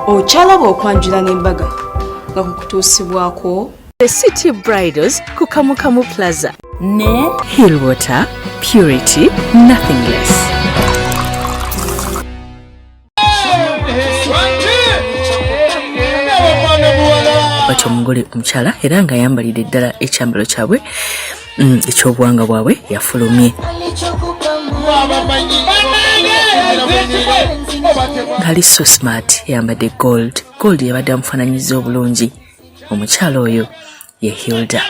Ochalaba okwanjula n'embaga nga kukutuusibwako The City Bridals ku Kamukamu Plaza ne Hillwater Purity Nothing Less. Bacho mugole omukyala era nga yambalidde ddala ekyambalo kyabwe ekyobuwanga bwabwe yafulumye ngali so smart yambadde gold yabadde amufaananyiza obulungi omukyala oyo ye Hilda.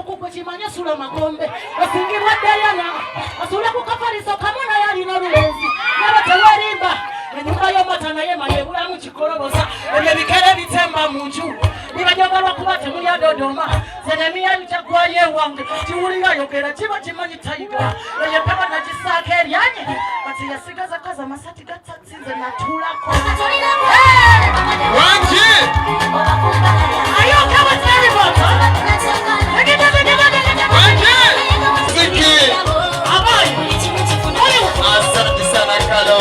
kukwe chimanya sula magombe wasingirwa Diana asula kukafariso kamuna yali na rulenzi n'abatewerimba enyumba y'amatana yemayebula mu kikoloboza ebyo bikere bitemba mu nju nibajogalwa kuba temuli Dodoma Zeremiya bichagwaye wange kiwulira yogera kiba kimanyi tayiga eyo papa nagisaako eryanye kati yasigaza kaza masati gatsinze natulako Wanji ayoka bateri bota Wanji Ziki abayi asante sana Kalo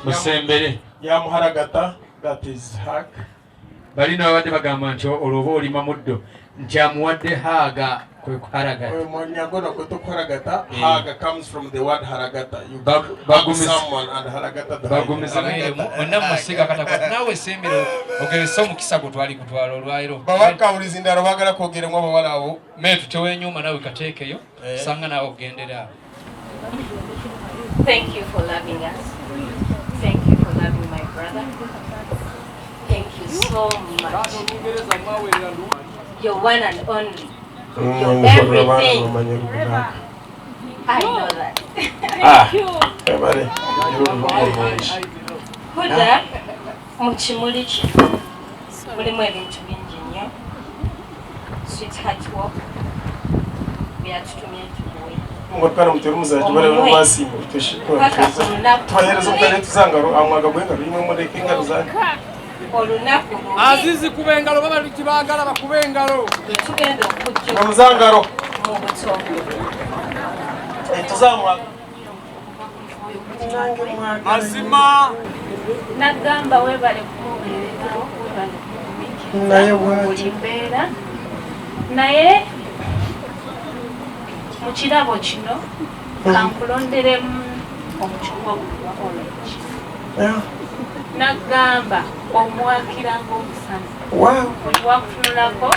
Musembere ya muharagata, that is hag. balina babadde bagamba nti olwoba olima muddo nti amuwadde haaga kwe kuharagata Mwanyagono kwetu kuharagata, haga comes from the word haragata. You Bagumiza- someone and haragata the bagumiza onna musiga katakwata nawe sembero ogeresa omukisa gwe twali kutwala olwairo babakawuliza endala bagala kwogeremu abawala abo metu tewenyuma nawe kateekeyo sanga nawe ogendera awo. Thank you for loving us. Thank you for loving my brother. Thank you so much. You're one and only. You're everything. I know that. Huda, mukimuli ki mulimu ebintu bingi nnyo. Sweetheart walk. Byatutumye tukuwe. Ngokana muteruza jibale mu masi mu tushiko. Twahereza ukale tuzangaro amwaga bwenga rimwe mureke ngaruzani. Olunaku Azizi kubengalo baba kibagala bakubengalo. tugenda okujja Mu muzangaro. mu buto. Tuzamwa. Mazima Nagamba webale kumuweereza webale kumumikiriza Naye buli mbeera naye mu kirabo kino kankulonderemu omucupa ogulwa orange nagamba omuwakiranga omusana oli wakutunulako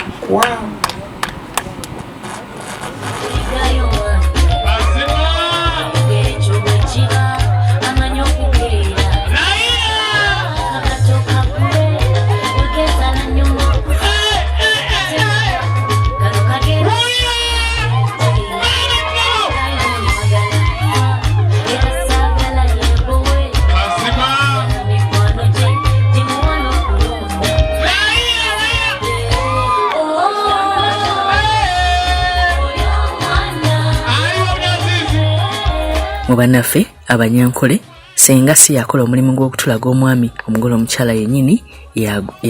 mu bannaffe abanyankole senga si yakola omulimu gw'okutulaga omwami omugole omukyala yennyini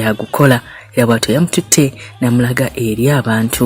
yagukola era bw'atyo yamututte n'amulaga eri abantu.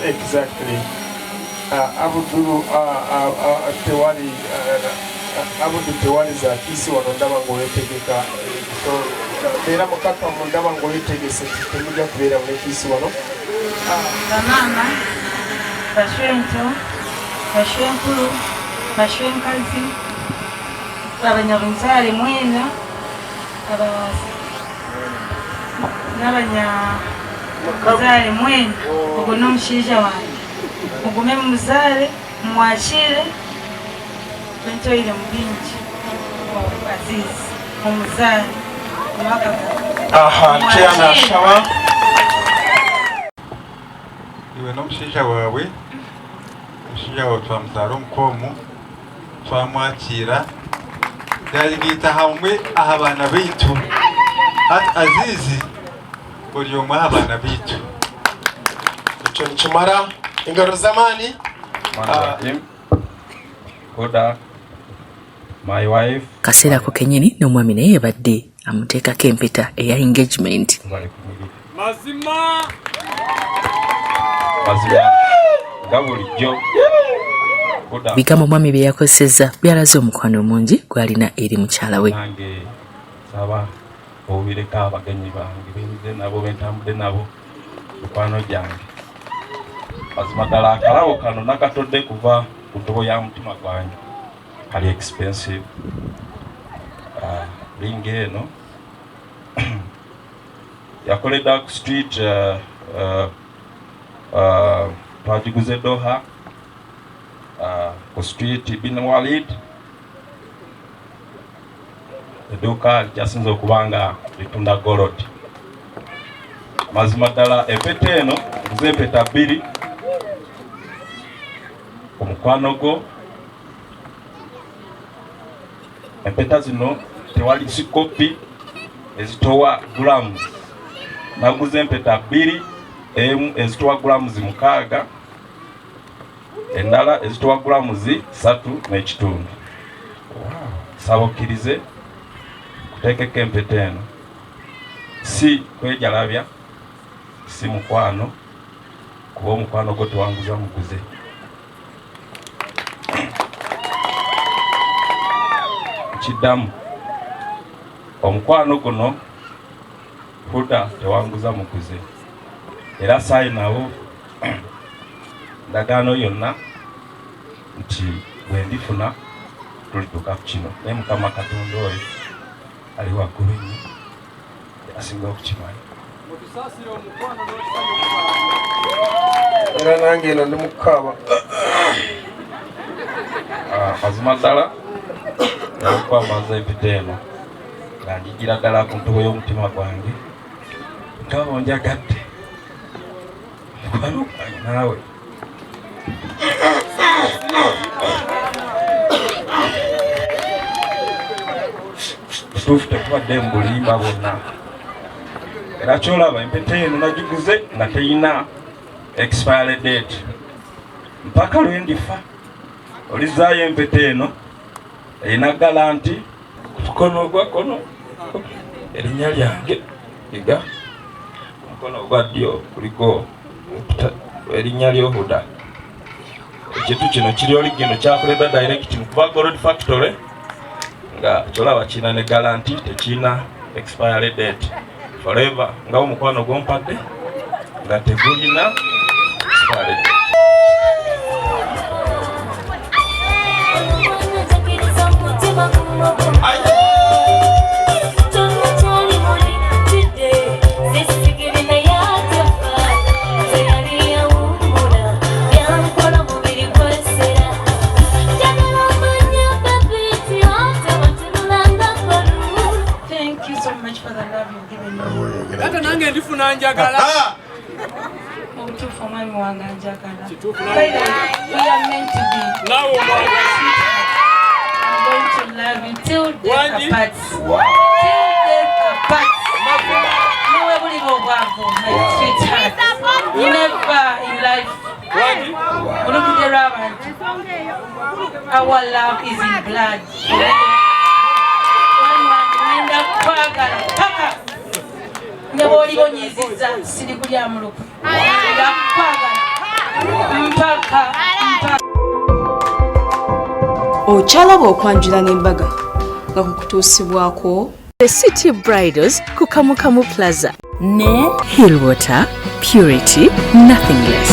Exactly. Abudu Tewali za kisi wanondama ngowetegeka era mukaka mundaba ng'oyetegese temujja kubeera mulekiisi wano. Bamaama, bashwento, bashwenkulu, bashwenkazi, abanyabunzaale mwena, n'abanyabuzaale mwena, ogwo n'omushaija wange. Mugume muzaale, mwakire, bentoyire mu bingi. Azizi, omuzaale, aha kyana shawa. Iwe n'omushaija wawe, omushaija wawe twamuzaara omukomu, twamwakira, yayigita hamwe aha baana baitu. Hati Azizi buri omwe aha baana baitu. Ekyo nikimara engaro z'amaani. Koda, my wife. Kaseera ako kenyini n'omwami naye yabadde amuteekako empeta eya engagement. Mazima nga bulijjo. Bigambo omwami bye yakozesezza byalaze omukwano mungi gw'alina eri mukyala we. Nange saba obireka abagenyi bange benyize nabo bentambudde nabo mukwano gyange. Mazima ddala akalabo kano nakatodde kuva ku ntobo ya mutima gwange. Kali expensive. Ringi eno yakole Dark Street twagiguze Doha ku street Bin Walid. Edduuka lyasinza okuba nga litunda gold. Mazima ddala empeta eno nguze empeta 2 omukwano gwo. Empeta zino tewali zikopi ezitowa grams. Naguze empeta 2 emu ezitowa grams 6, endala ezitowa grams 3.5. Saba okkirize kuteekeko empeta eno. Si kwejalabya, si mukwano, kuba omukwano gwo tewanguza muguze. Kiddamu omukwano guno Huda tewanguza muguze. Era sayinawo ndagaano yonna nti bwe ndifuna tulituuka ku kino. Naye Mukama Katonda oyo ali waggulu nnyo asinga okukimanyi. Era nange eno ndi mukaaba. Mazima ddala nakwamaza empeta eno nga njigira ddala ku ntobo y'omutima gwange. Nkaba onjagadde mukwano gwange naawe. Butuufu tekubadde mu bulimba bwonna. Era kyolaba empeta eno nagiguze nga teyina expiry date. Mpaka lwe ndifa olizaayo empeta eno erina galanti ku mukono gwa kono erinnya lyange liga, omukono gwa ddyo kuliko erinnya ly'Ohuda. Ekintu kino kiri oligino kyakoledwa direct mu kuba Gold Factory nga kyolaba kirina ne galanti tekirina expiry date. Forever nga omukwano gw'ompadde nga tegulina expiry date. Ate nange ndifuna njagala. Omutuufu omwami wange anjagala. We are meant to be. Nawe omwagala. I'm going to love you till death apart. Wow. Till death apart. Never believe obwavu, my sweetheart. Never in life. Olukugera abantu. Our love is in blood. Nenda kwagala paka. Neboli onyiziza siri kulya muluku. Nenda kwagala. Mpaka. Okyalaba okwanjula n'embaga nga kukutuusibwako The City Bridals ku Kamukamu Plaza ne Hillwater Purity, nothing less.